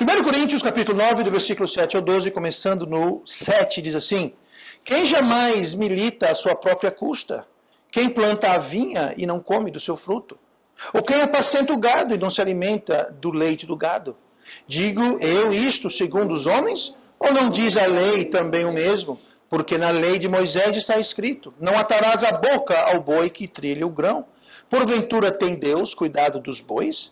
1 Coríntios, capítulo 9, do versículo 7 ao 12, começando no 7, diz assim: Quem jamais milita à sua própria custa? Quem planta a vinha e não come do seu fruto? Ou quem apacenta o gado e não se alimenta do leite do gado? Digo eu isto segundo os homens? Ou não diz a lei também o mesmo? Porque na lei de Moisés está escrito: Não atarás a boca ao boi que trilha o grão. Porventura tem Deus cuidado dos bois?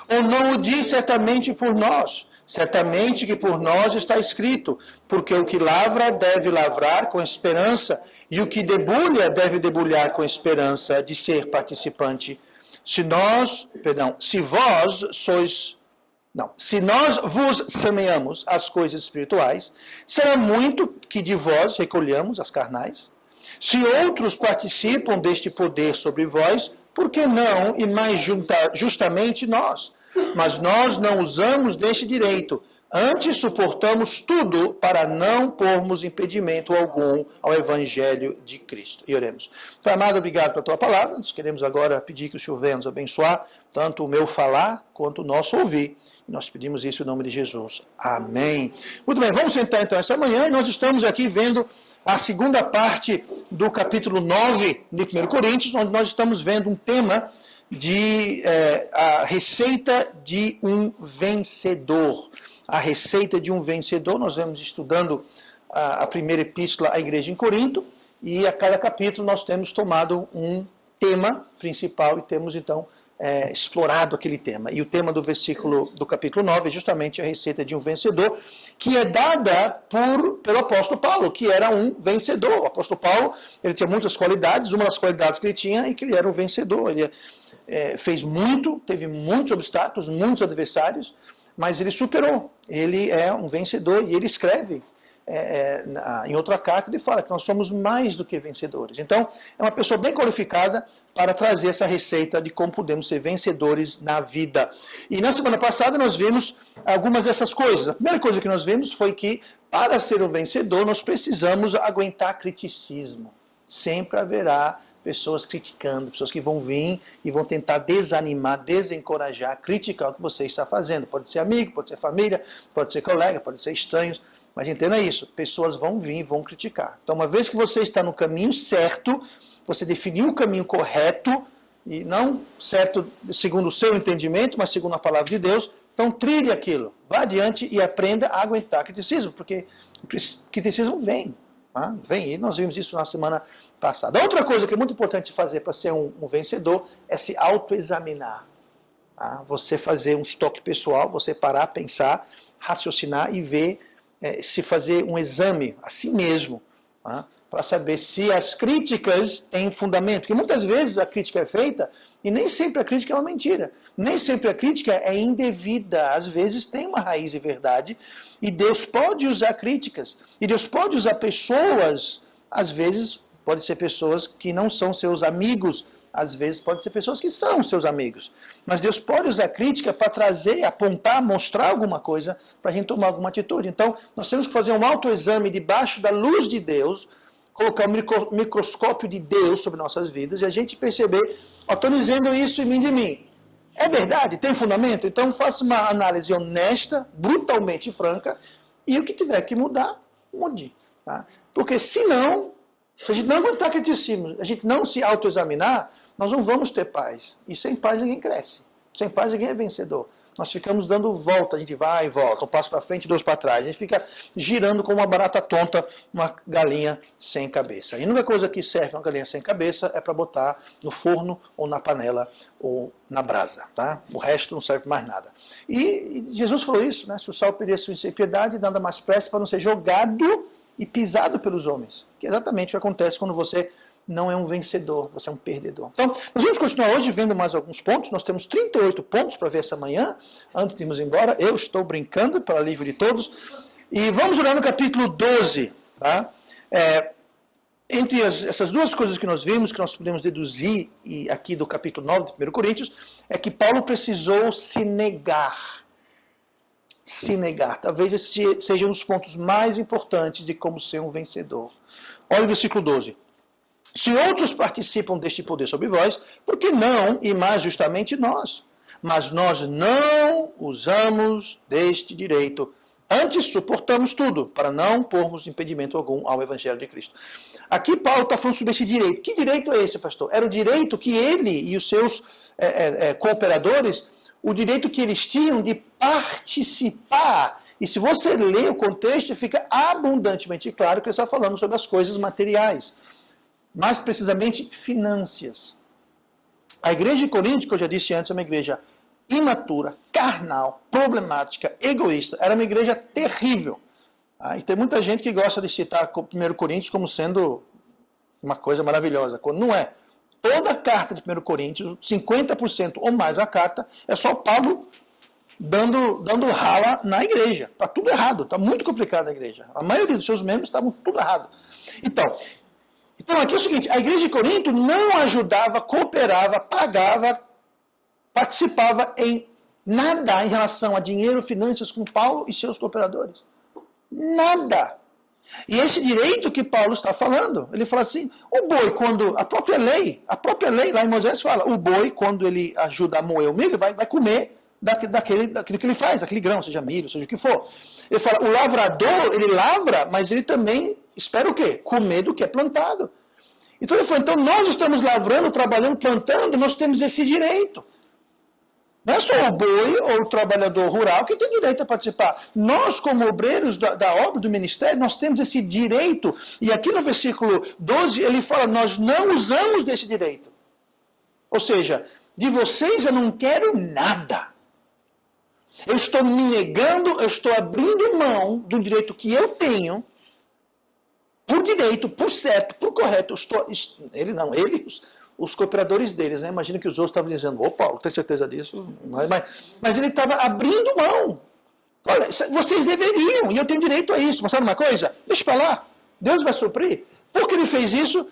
Ou não o diz certamente por nós? Certamente que por nós está escrito: Porque o que lavra deve lavrar com esperança, e o que debulha deve debulhar com esperança de ser participante. Se nós vos semeamos as coisas espirituais, será muito que de vós recolhamos as carnais. Se outros participam deste poder sobre vós, por que não e mais justamente nós? Mas nós não usamos deste direito, antes suportamos tudo para não pormos impedimento algum ao Evangelho de Cristo. E oremos. Pai amado, obrigado pela tua palavra. Nós queremos agora pedir que o Senhor venha nos abençoar, tanto o meu falar quanto o nosso ouvir. E nós pedimos isso em nome de Jesus. Amém. Muito bem, vamos sentar então essa manhã e nós estamos aqui vendo a segunda parte do capítulo 9 de 1 Coríntios, onde nós estamos vendo um tema de a receita de um vencedor. A receita de um vencedor. Nós vamos estudando a primeira epístola à igreja em Corinto, e a cada capítulo nós temos tomado um tema principal e temos então explorado aquele tema. E o tema do capítulo 9 é justamente a receita de um vencedor, que é dada pelo apóstolo Paulo, que era um vencedor. O apóstolo Paulo, ele tinha muitas qualidades. Uma das qualidades que ele tinha é que ele era um vencedor. Ele fez muito, teve muitos obstáculos, muitos adversários, mas ele superou. Ele é um vencedor e ele escreve em outra carta, ele fala que nós somos mais do que vencedores. Então, é uma pessoa bem qualificada para trazer essa receita de como podemos ser vencedores na vida. E na semana passada nós vimos algumas dessas coisas. A primeira coisa que nós vimos foi que, para ser um vencedor, nós precisamos aguentar criticismo. Sempre haverá pessoas criticando, pessoas que vão vir e vão tentar desanimar, desencorajar, criticar o que você está fazendo. Pode ser amigo, pode ser família, pode ser colega, pode ser estranhos. Mas entenda isso, pessoas vão vir e vão criticar. Então, uma vez que você está no caminho certo, você definiu o caminho correto, e não certo segundo o seu entendimento, mas segundo a palavra de Deus, então trilhe aquilo. Vá adiante e aprenda a aguentar criticismo, porque o criticismo vem. Vem, e nós vimos isso na semana passada. Outra coisa que é muito importante fazer para ser um vencedor é se autoexaminar. Você fazer um estoque pessoal, você parar, pensar, raciocinar e ver, se fazer um exame a si mesmo, para saber se as críticas têm fundamento. Porque muitas vezes a crítica é feita e nem sempre a crítica é uma mentira. Nem sempre a crítica é indevida. Às vezes tem uma raiz de verdade e Deus pode usar críticas. E Deus pode usar pessoas, às vezes pode ser pessoas que não são seus amigos, às vezes pode ser pessoas que são seus amigos. Mas Deus pode usar crítica para trazer, apontar, mostrar alguma coisa, para a gente tomar alguma atitude. Então, nós temos que fazer um autoexame debaixo da luz de Deus, colocar o microscópio de Deus sobre nossas vidas, e a gente perceber, estou dizendo isso em mim de mim. É verdade? Tem fundamento? Então, faça uma análise honesta, brutalmente franca, e o que tiver que mudar, mude. Tá? Porque senão, se a gente não aguentar criticismo, a gente não se autoexaminar, nós não vamos ter paz. E sem paz ninguém cresce. Sem paz ninguém é vencedor. Nós ficamos dando volta, a gente vai e volta, um passo para frente, dois para trás. A gente fica girando como uma barata tonta, uma galinha sem cabeça. E a única coisa que serve uma galinha sem cabeça é para botar no forno, ou na panela, ou na brasa. Tá? O resto não serve mais nada. E Jesus falou isso, né? Se o sal perder sua impiedade, nada mais presta para não ser jogado e pisado pelos homens. Que é exatamente o que acontece quando você não é um vencedor, você é um perdedor. Então, nós vamos continuar hoje vendo mais alguns pontos. Nós temos 38 pontos para ver essa manhã, antes de irmos embora. Eu estou brincando, para alívio de todos. E vamos olhar no capítulo 12. Tá? Entre essas duas coisas que nós vimos, que nós podemos deduzir aqui do capítulo 9 de 1 Coríntios, é que Paulo precisou se negar. Se negar. Talvez esse seja um dos pontos mais importantes de como ser um vencedor. Olha o versículo 12. Se outros participam deste poder sobre vós, por que não e mais justamente nós? mas nós não usamos deste direito. Antes, suportamos tudo, para não pormos impedimento algum ao Evangelho de Cristo. Aqui Paulo está falando sobre esse direito. Que direito é esse, pastor? Era o direito que ele e os seus cooperadores, o direito que eles tinham de participar. E se você lê o contexto, fica abundantemente claro que ele está falando sobre as coisas materiais. Mais precisamente, finanças. A igreja de Corinto, que eu já disse antes, é uma igreja imatura, carnal, problemática, egoísta. Era uma igreja terrível. E tem muita gente que gosta de citar 1 Coríntios como sendo uma coisa maravilhosa, quando não é. Toda a carta de 1 Coríntios, 50% ou mais da carta, é só Paulo dando rala na igreja. Está tudo errado, está muito complicada a igreja. A maioria dos seus membros estavam tudo errado. Então aqui é o seguinte, a igreja de Corinto não ajudava, cooperava, pagava, participava em nada em relação a dinheiro, finanças com Paulo e seus cooperadores. Nada. E esse direito que Paulo está falando, ele fala assim, o boi, quando a própria lei lá em Moisés fala, o boi, quando ele ajuda a moer o milho, vai comer daquilo que ele faz, daquele grão, seja milho, seja o que for. Ele fala, o lavrador, ele lavra, mas ele também espera o quê? Comer do que é plantado. Então ele falou, então nós estamos lavrando, trabalhando, plantando, nós temos esse direito. Não é só o boi ou o trabalhador rural que tem direito a participar. Nós, como obreiros da obra, do ministério, nós temos esse direito. E aqui no versículo 12, ele fala, nós não usamos desse direito. Ou seja, de vocês eu não quero nada. Eu estou me negando, eu estou abrindo mão do direito que eu tenho, por direito, por certo, por correto. Os cooperadores deles, né? Imagina que os outros estavam dizendo, ô Paulo, tem certeza disso? Mas ele estava abrindo mão. Olha, vocês deveriam, e eu tenho direito a isso. Mas sabe uma coisa? Deixa para lá. Deus vai suprir. Por que ele fez isso?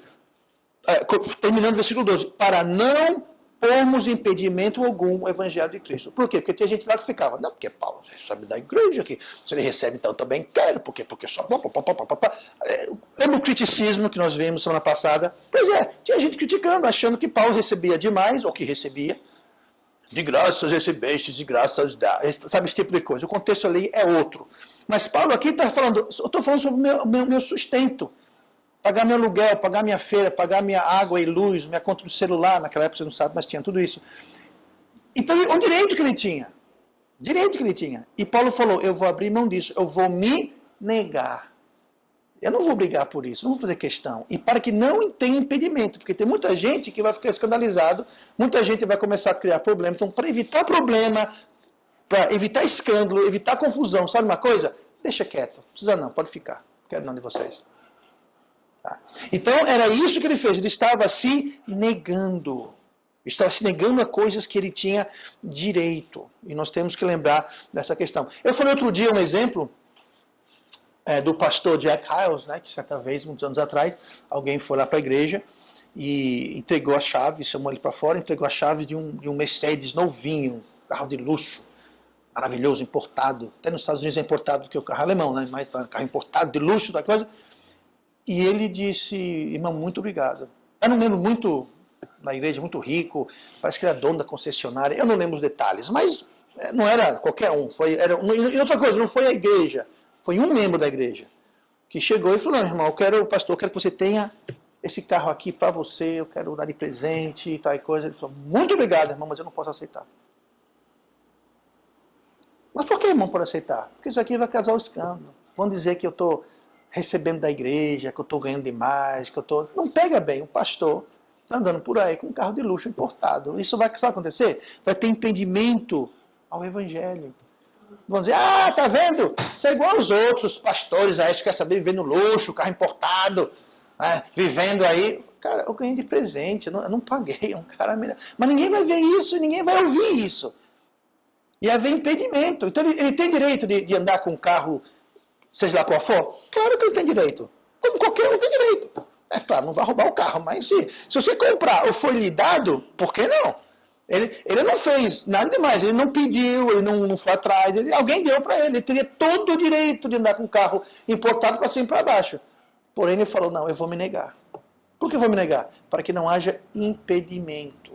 Terminando o versículo 12. Para não pormos impedimento algum ao Evangelho de Cristo. Por quê? Porque tinha gente lá que ficava, não, porque Paulo recebe da igreja aqui. Se ele recebe, então também quero. Por quê? Porque só... Lembra o criticismo que nós vimos semana passada? Pois é, tinha gente criticando, achando que Paulo recebia demais, ou que recebia. De graças recebestes, de graças dá. Sabe, esse tipo de coisa. O contexto ali é outro. Mas Paulo aqui está falando, eu estou falando sobre o meu sustento. Pagar meu aluguel, pagar minha feira, pagar minha água e luz, minha conta do celular, naquela época você não sabe, mas tinha tudo isso. Então, o direito que ele tinha. Direito que ele tinha. E Paulo falou, eu vou abrir mão disso, eu vou me negar. Eu não vou brigar por isso, não vou fazer questão. E para que não tenha impedimento, porque tem muita gente que vai ficar escandalizado, muita gente vai começar a criar problema. Então, para evitar problema, para evitar escândalo, evitar confusão, sabe uma coisa? Deixa quieto, não precisa não, pode ficar. Não quero não de vocês. Tá. Então, era isso que ele fez. Ele estava se negando. Estava se negando a coisas que ele tinha direito. E nós temos que lembrar dessa questão. Eu falei outro dia um exemplo do pastor Jack Hyles, né, que certa vez, muitos anos atrás, alguém foi lá para a igreja e entregou a chave, chamou ele para fora, entregou a chave de um Mercedes novinho, carro de luxo, maravilhoso, importado. Até nos Estados Unidos é importado porque o carro é alemão, né, mas tá, carro importado, de luxo, da coisa. E ele disse, irmão, muito obrigado. Era um membro muito, na igreja, muito rico, parece que era dono da concessionária, eu não lembro os detalhes, mas não era qualquer um. E outra coisa, não foi a igreja, foi um membro da igreja, que chegou e falou, não, irmão, pastor, eu quero que você tenha esse carro aqui para você, eu quero dar de presente e tal coisa. Ele falou, muito obrigado, irmão, mas eu não posso aceitar. Mas por que, irmão, pode aceitar? Porque isso aqui vai causar um escândalo. Vão dizer que eu estou recebendo da igreja, que eu estou ganhando demais, que eu estou... Não pega bem, um pastor está andando por aí com um carro de luxo importado. Isso vai acontecer? Vai ter impedimento ao evangelho. Vão dizer, tá vendo? Você é igual aos outros pastores aí, que quer saber viver no luxo, carro importado, né? Vivendo aí. Cara, eu ganhei de presente, eu não paguei, um cara... Mas ninguém vai ver isso, ninguém vai ouvir isso. E haver impedimento. Então ele tem direito de andar com um carro, seja lá qual for? Claro que ele tem direito. Como qualquer um tem direito. É claro, não vai roubar o carro, mas se você comprar ou foi lhe dado, por que não? Ele não fez nada demais, ele não pediu, ele não foi atrás, alguém deu para ele. Ele teria todo o direito de andar com um carro importado para cima e para baixo. Porém, ele falou, não, eu vou me negar. Por que eu vou me negar? Para que não haja impedimento.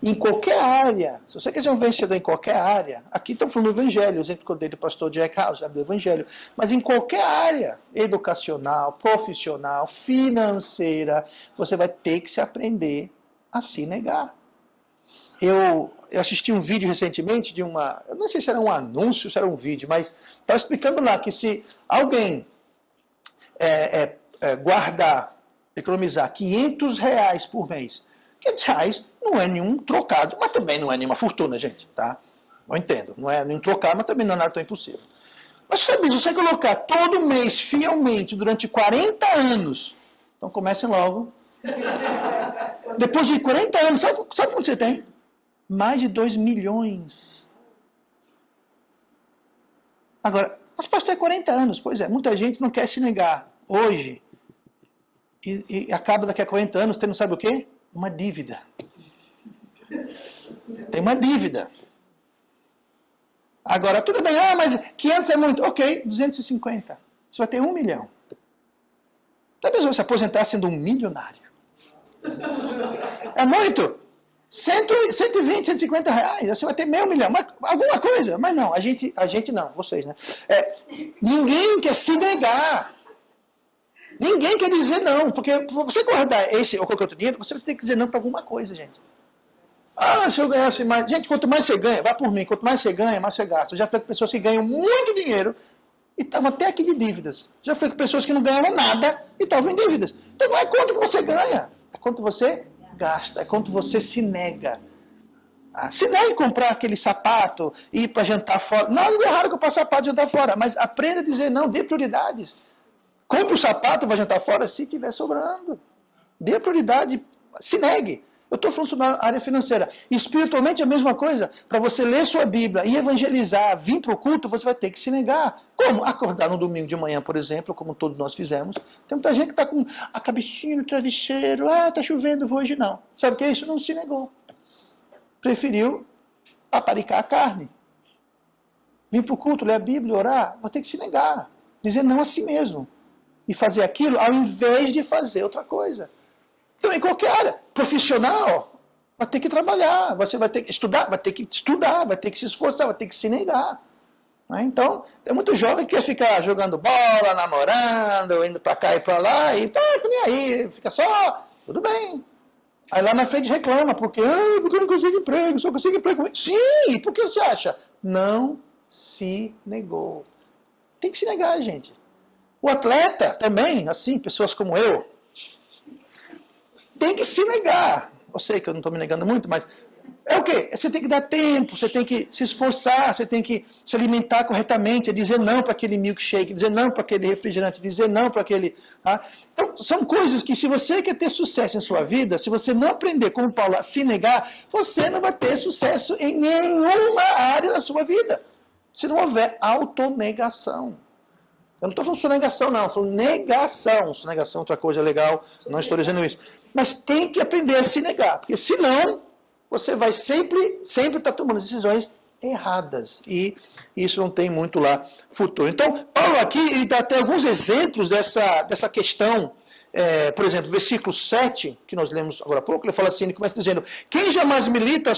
Em qualquer área, se você quiser um vencedor em qualquer área, aqui estamos falando do Evangelho, o exemplo que eu dei do pastor Jack House, do Evangelho, mas em qualquer área, educacional, profissional, financeira, você vai ter que se aprender a se negar. Eu assisti um vídeo recentemente de uma, eu não sei se era um anúncio, se era um vídeo, mas estava explicando lá que se alguém guardar, economizar R$500 por mês, R$500 não é nenhum trocado, mas também não é nenhuma fortuna, gente, tá? Eu entendo, não é nenhum trocado, mas também não é nada tão impossível. Mas sabe, se você colocar todo mês, fielmente, durante 40 anos, então comecem logo. Depois de 40 anos, sabe quanto você tem? Mais de 2 milhões. Agora, mas pastor, é 40 anos. Pois é, muita gente não quer se negar hoje. E acaba daqui a 40 anos tendo, sabe o quê? Uma dívida. Tem uma dívida. Agora, tudo bem, mas 500 é muito. Ok, 250. Você vai ter 1 milhão. Já pensou se aposentar sendo um milionário? É muito? 120, 150 reais, você vai ter R$500 mil, mas alguma coisa. Mas não, a gente não, vocês, né? Ninguém quer se negar. Ninguém quer dizer não, porque para você guardar esse ou qualquer outro dinheiro, você vai ter que dizer não para alguma coisa, gente. Se eu ganhasse mais... Gente, quanto mais você ganha, vai por mim, quanto mais você ganha, mais você gasta. Eu já falei com pessoas que ganham muito dinheiro e estavam até aqui de dívidas. Já falei com pessoas que não ganhavam nada e estavam em dívidas. Então não é quanto que você ganha, é quanto você gasta, é quanto você se nega. Se nega comprar aquele sapato, ir para jantar fora. Nada de errado comprar sapato e jantar fora, mas aprenda a dizer não, dê prioridades. Compre o sapato e vai jantar fora se estiver sobrando. Dê prioridade, se negue. Eu estou falando sobre a área financeira. Espiritualmente é a mesma coisa. Para você ler sua Bíblia e evangelizar, vir para o culto, você vai ter que se negar. Como? Acordar no domingo de manhã, por exemplo, como todos nós fizemos. Tem muita gente que está com a cabecinha no travesseiro. Está chovendo, vou hoje não. Sabe o que é isso? Não se negou. Preferiu aparicar a carne. Vir para o culto, ler a Bíblia, orar, vai ter que se negar. Dizer não a si mesmo. E fazer aquilo ao invés de fazer outra coisa. Então, em qualquer área, profissional, vai ter que trabalhar, você vai ter que estudar, vai ter que se esforçar, vai ter que se negar. Então, tem muito jovem que quer ficar jogando bola, namorando, indo para cá e para lá, e tá nem aí, fica só, tudo bem. Aí lá na frente reclama, porque eu não consigo emprego, só consigo emprego. Sim, por que você acha? Não se negou. Tem que se negar, gente. O atleta também, assim, pessoas como eu, tem que se negar. Eu sei que eu não estou me negando muito, mas é o quê? Você tem que dar tempo, você tem que se esforçar, você tem que se alimentar corretamente, dizer não para aquele milkshake, dizer não para aquele refrigerante, dizer não para aquele... Tá? Então, são coisas que se você quer ter sucesso em sua vida, se você não aprender, como Paulo, a se negar, você não vai ter sucesso em nenhuma área da sua vida. Se não houver autonegação. Eu não estou falando sonegação, não. Eu estou falando negação. Sonegação é outra coisa legal. Não estou dizendo isso. Mas tem que aprender a se negar. Porque senão, você vai sempre estar tomando decisões erradas. E isso não tem muito lá futuro. Então, Paulo aqui, ele dá até alguns exemplos dessa questão. Por exemplo, versículo 7, que nós lemos agora há pouco, ele fala assim, ele começa dizendo, quem jamais milita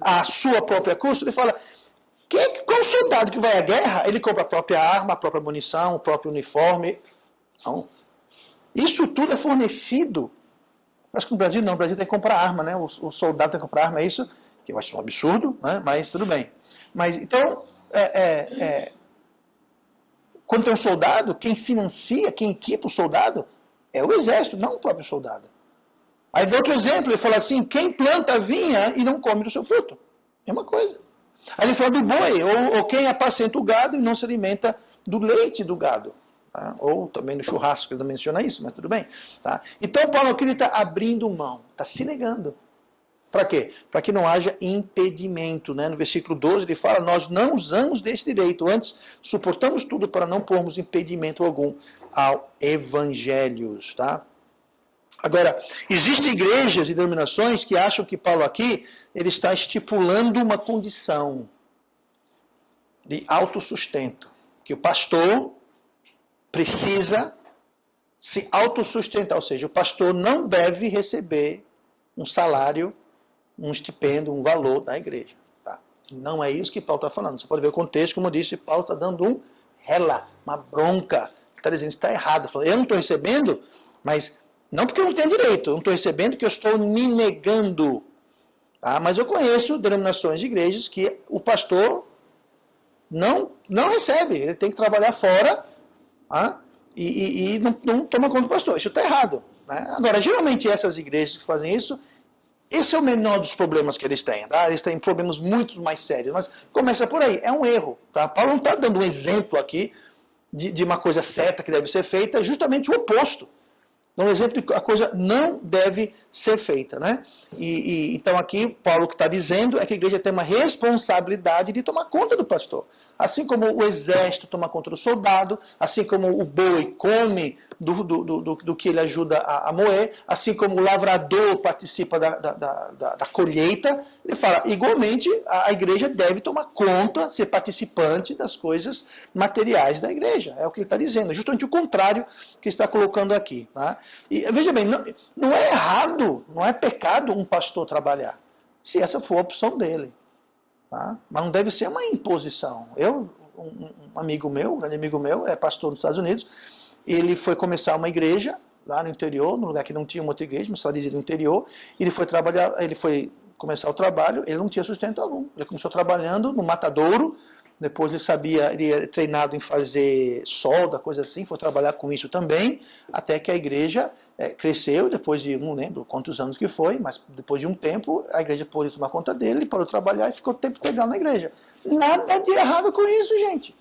a sua própria custa, ele fala... Qual soldado que vai à guerra, ele compra a própria arma, a própria munição, o próprio uniforme? Não. Isso tudo é fornecido. Acho que no Brasil não, no Brasil tem que comprar arma, né? O soldado tem que comprar arma, é isso? Que eu acho um absurdo, né? Mas tudo bem. Mas então, quando tem um soldado, quem financia, quem equipa o soldado, é o exército, não o próprio soldado. Aí dá outro exemplo, ele fala assim, quem planta a vinha e não come do seu fruto. É uma coisa. Aí ele fala do boi, ou quem apacenta o gado e não se alimenta do leite do gado. Tá? Ou também do churrasco, ele não menciona isso, mas tudo bem. Tá? Então Paulo aqui está abrindo mão, está se negando. Para quê? Para que não haja impedimento. Né? No versículo 12 ele fala, nós não usamos desse direito, antes suportamos tudo para não pormos impedimento algum ao evangelho. Tá? Agora, existem igrejas e denominações que acham que Paulo aqui ele está estipulando uma condição de autossustento, que o pastor precisa se autossustentar, ou seja, o pastor não deve receber um salário um estipendo, um valor da igreja. Tá? Não é isso que Paulo está falando. Você pode ver o contexto, como eu disse, Paulo está dando um rela, uma bronca. Ele está dizendo que está errado. Falando, eu não estou recebendo, mas não porque eu não tenho direito, eu não estou recebendo porque eu estou me negando. Tá? Mas eu conheço denominações de igrejas que o pastor não recebe, ele tem que trabalhar fora, tá? E não toma conta do pastor. Isso está errado. Né? Agora, geralmente essas igrejas que fazem isso, esse é o menor dos problemas que eles têm. Tá? Eles têm problemas muito mais sérios, mas começa por aí. É um erro. Tá? Paulo não está dando um exemplo aqui de uma coisa certa que deve ser feita, é justamente o oposto. Um exemplo de que a coisa não deve ser feita. Né? Então aqui, Paulo o que está dizendo é que a igreja tem uma responsabilidade de tomar conta do pastor. Assim como o exército toma conta do soldado, assim como o boi come do que ele ajuda a moer, assim como o lavrador participa da colheita, ele fala, igualmente, a igreja deve tomar conta, ser participante das coisas materiais da igreja. É o que ele está dizendo, justamente o contrário que ele está colocando aqui. Tá? E veja bem, não é errado, não é pecado um pastor trabalhar, se essa for a opção dele. Tá? Mas não deve ser uma imposição. Um amigo meu, um grande amigo meu, é pastor nos Estados Unidos, ele foi começar uma igreja lá no interior, num lugar que não tinha uma outra igreja, mas só dizia no interior. Ele foi começar o trabalho, ele não tinha sustento algum. Ele começou trabalhando no matadouro, depois ele era treinado em fazer solda, coisa assim, foi trabalhar com isso também, até que a igreja cresceu, depois de, não lembro quantos anos que foi, mas depois de um tempo, a igreja pôde tomar conta dele, ele parou de trabalhar e ficou o tempo integral na igreja. Nada de errado com isso, gente.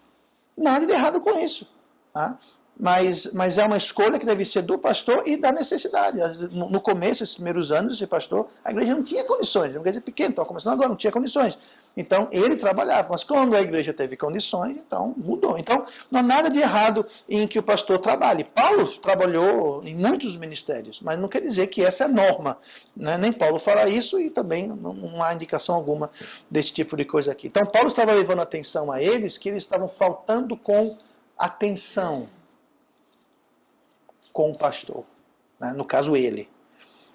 Nada de errado com isso. Tá? Mas é uma escolha que deve ser do pastor e da necessidade. No começo, esses primeiros anos, esse pastor, a igreja não tinha condições, era uma igreja pequena, estava começando agora, não tinha condições. Então, ele trabalhava, mas quando a igreja teve condições, então mudou. Então, não há nada de errado em que o pastor trabalhe. Paulo trabalhou em muitos ministérios, mas não quer dizer que essa é a norma. Né? Nem Paulo fala isso e também não há indicação alguma desse tipo de coisa aqui. Então, Paulo estava levando atenção a eles que eles estavam faltando com atenção com o pastor, né? No caso ele.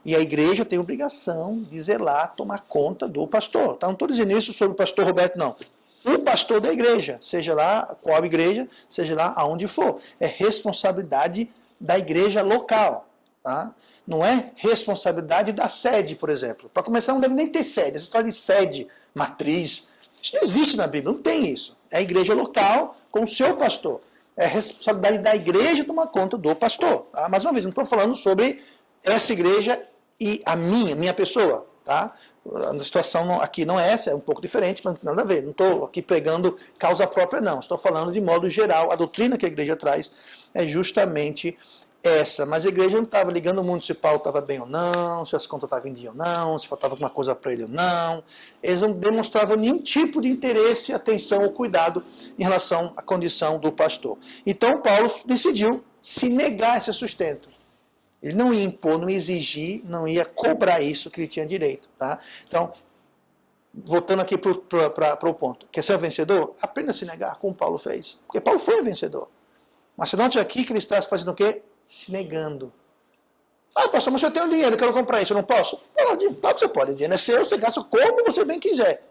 E a igreja tem obrigação de zelar, tomar conta do pastor. Tá? Não estou dizendo isso sobre o pastor Roberto, não. O pastor da igreja, seja lá qual igreja, seja lá aonde for. É responsabilidade da igreja local. Tá? Não é responsabilidade da sede, por exemplo. Para começar, não deve nem ter sede. Essa história de sede, matriz, isso não existe na Bíblia, não tem isso. É a igreja local com o seu pastor. É responsabilidade da igreja tomar conta do pastor. Tá? Mais uma vez, não estou falando sobre essa igreja e a minha pessoa. Tá? A situação aqui não é essa, é um pouco diferente, mas não tem nada a ver. Não estou aqui pregando causa própria, não. Estou falando de modo geral. A doutrina que a igreja traz é justamente essa. Mas a igreja não estava ligando muito se Paulo estava bem ou não, se as contas estavam em dia ou não, se faltava alguma coisa para ele ou não. Eles não demonstravam nenhum tipo de interesse, atenção ou cuidado em relação à condição do pastor. Então Paulo decidiu se negar esse sustento. Ele não ia impor, não ia exigir, não ia cobrar isso que ele tinha direito. Tá? Então, voltando aqui para o ponto. Quer ser o vencedor? Aprenda a se negar, como Paulo fez. Porque Paulo foi o vencedor. Mas você note aqui que ele está fazendo o quê? Se negando. Ah, pastor, mas eu tenho dinheiro, eu quero comprar isso, eu não posso? Pode, claro que você pode. O dinheiro é seu, você gasta como você bem quiser.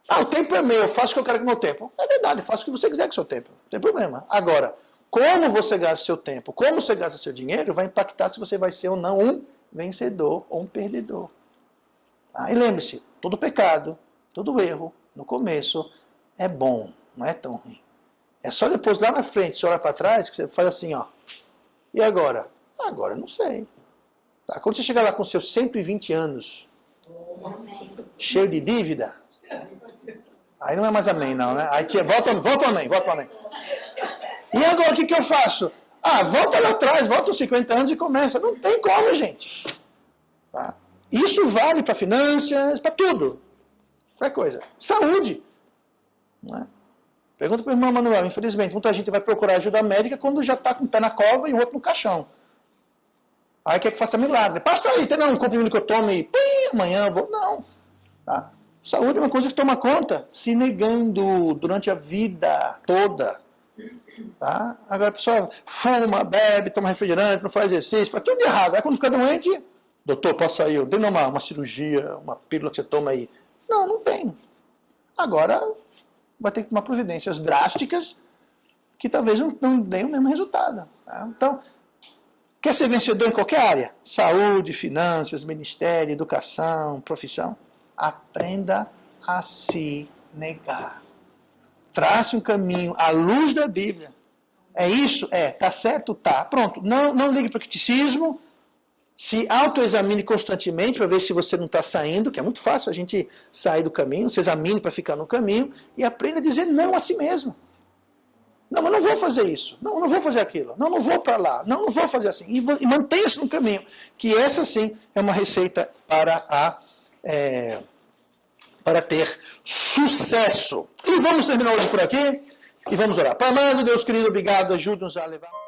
Ah, o tempo é meu, faço o que eu quero com o meu tempo. É verdade, faça o que você quiser com o seu tempo. Não tem problema. Agora, como você gasta seu tempo, como você gasta seu dinheiro, vai impactar se você vai ser ou não um vencedor ou um perdedor. E lembre-se, todo pecado, todo erro, no começo, é bom, não é tão ruim. É só depois, lá na frente, você olha para trás, que você faz assim, ó. E agora? Agora eu não sei. Tá? Quando você chegar lá com seus 120 anos, cheio de dívida, aí não é mais amém, não, né? Aí volta amém. E agora o que eu faço? Volta lá atrás, volta aos 50 anos e começa. Não tem como, gente. Tá? Isso vale para finanças, para tudo. Qualquer coisa. Saúde. Não é? Pergunta para o irmão Manuel. Infelizmente, muita gente vai procurar ajuda médica quando já está com o pé na cova e o outro no caixão. Aí quer que faça milagre. Passa aí, tem um comprimido que eu tomo e amanhã eu vou. Não. Tá? Saúde é uma coisa que toma conta, se negando durante a vida toda. Tá? Agora a pessoa fuma, bebe, toma refrigerante, não faz exercício, faz tudo errado. Aí quando fica doente, Doutor, posso sair? Eu dei uma cirurgia, uma pílula que você toma aí. Não, não tem. Agora vai ter que tomar providências drásticas que talvez não deem o mesmo resultado. Tá? Então, quer ser vencedor em qualquer área? Saúde, finanças, ministério, educação, profissão. Aprenda a se negar. Trace um caminho à luz da Bíblia. É isso? É. Tá certo? Tá. Pronto. Não ligue para o criticismo. Se autoexamine constantemente para ver se você não está saindo, que é muito fácil a gente sair do caminho. Se examine para ficar no caminho e aprenda a dizer não a si mesmo. Não, mas não vou fazer isso. Não vou fazer aquilo. Não vou para lá. Não vou fazer assim. E mantenha-se no caminho. Que essa, sim, é uma receita para ter sucesso. E vamos terminar hoje por aqui. E vamos orar. Pai amado, Deus querido, obrigado. Ajude-nos a levar...